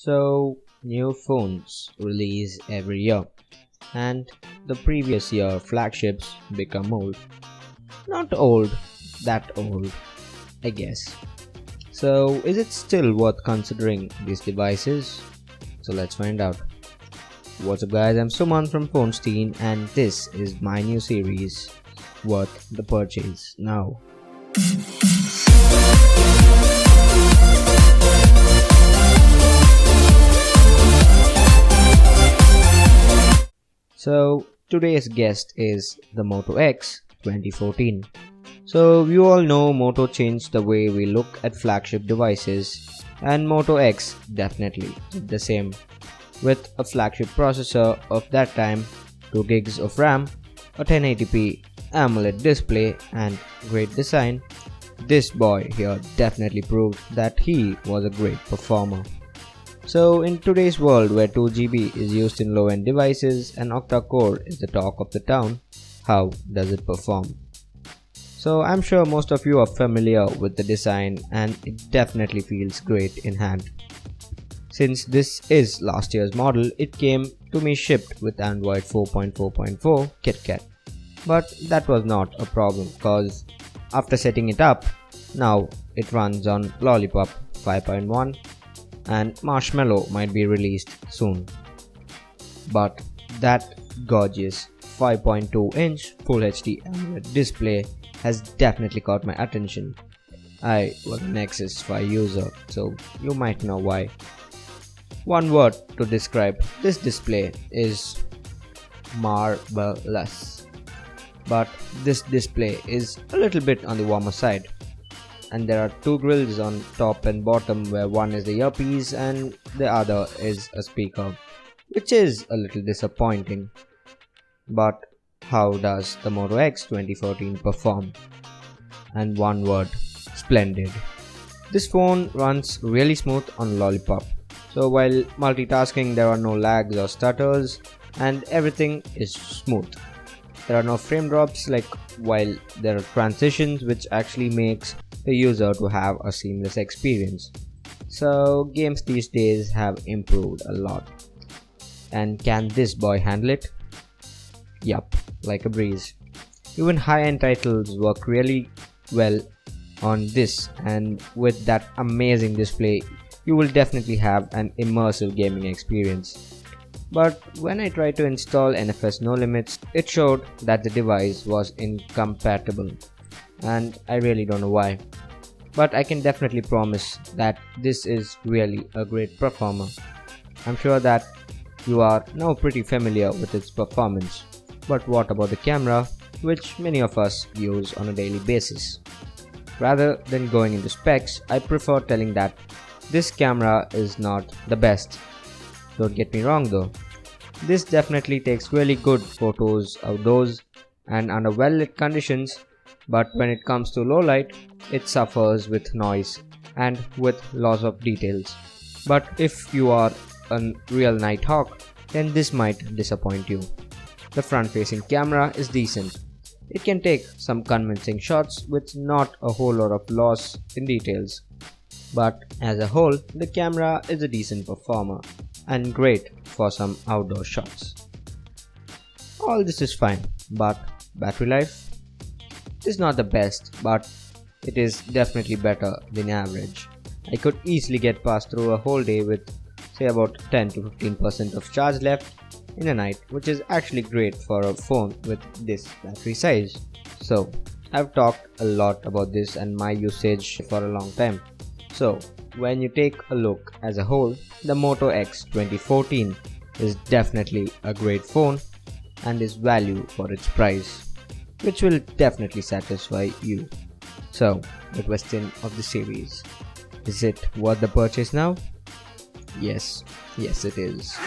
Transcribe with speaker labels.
Speaker 1: So, new phones release every year, and the previous year flagships become old. Not old, that old, I guess. So, is it still worth considering these devices? So, let's find out. What's up, guys? I'm Suman from Phonestein, and this is my new series, Worth the Purchase Now. So today's guest is the Moto X 2014. So you all know Moto changed the way we look at flagship devices, and Moto X definitely did the same. With a flagship processor of that time, 2 gigs of RAM, a 1080p AMOLED display and great design, this boy here definitely proved that he was a great performer. So in today's world where 2GB is used in low-end devices and octa-core is the talk of the town, how does it perform? So I'm sure most of you are familiar with the design and it definitely feels great in hand. Since this is last year's model, it came to me shipped with Android 4.4.4 KitKat. But that was not a problem cause after setting it up, now it runs on Lollipop 5.1 and Marshmallow might be released soon. But that gorgeous 5.2-inch Full HD AMOLED display has definitely caught my attention. I was an Nexus 5 user, so you might know why. One word to describe this display is marvelous. But this display is a little bit on the warmer side. And there are 2 grills on top and bottom where one is the earpiece and the other is a speaker, which is a little disappointing. But how does the Moto X 2014 perform? And one word, splendid. This phone runs really smooth on Lollipop. So while multitasking there are no lags or stutters and everything is smooth. There are no frame drops while there are transitions which actually makes the user to have a seamless experience. So games these days have improved a lot. And can this boy handle it? Yup, like a breeze. Even high-end titles work really well on this, and with that amazing display you will definitely have an immersive gaming experience. But when I tried to install NFS No Limits, it showed that the device was incompatible, and I really don't know why. But I can definitely promise that this is really a great performer. I'm sure that you are now pretty familiar with its performance. But what about the camera, which many of us use on a daily basis? Rather than going into specs, I prefer telling that this camera is not the best. Don't get me wrong though. This definitely takes really good photos outdoors and under well-lit conditions, but when it comes to low light, it suffers with noise and with loss of details. But if you are a real night hawk, then this might disappoint you. The front-facing camera is decent. It can take some convincing shots with not a whole lot of loss in details. But as a whole, the camera is a decent performer and great for some outdoor shots. All this is fine, but battery life is not the best, but it is definitely better than average. I could easily get past through a whole day with say about 10 to 15% of charge left in a night, which is actually great for a phone with this battery size. So I've talked a lot about this and my usage for a long time. So when you take a look as a whole, the Moto X 2014 is definitely a great phone and is value for its price, which will definitely satisfy you. So the question of the series, is it worth the purchase now? Yes it is.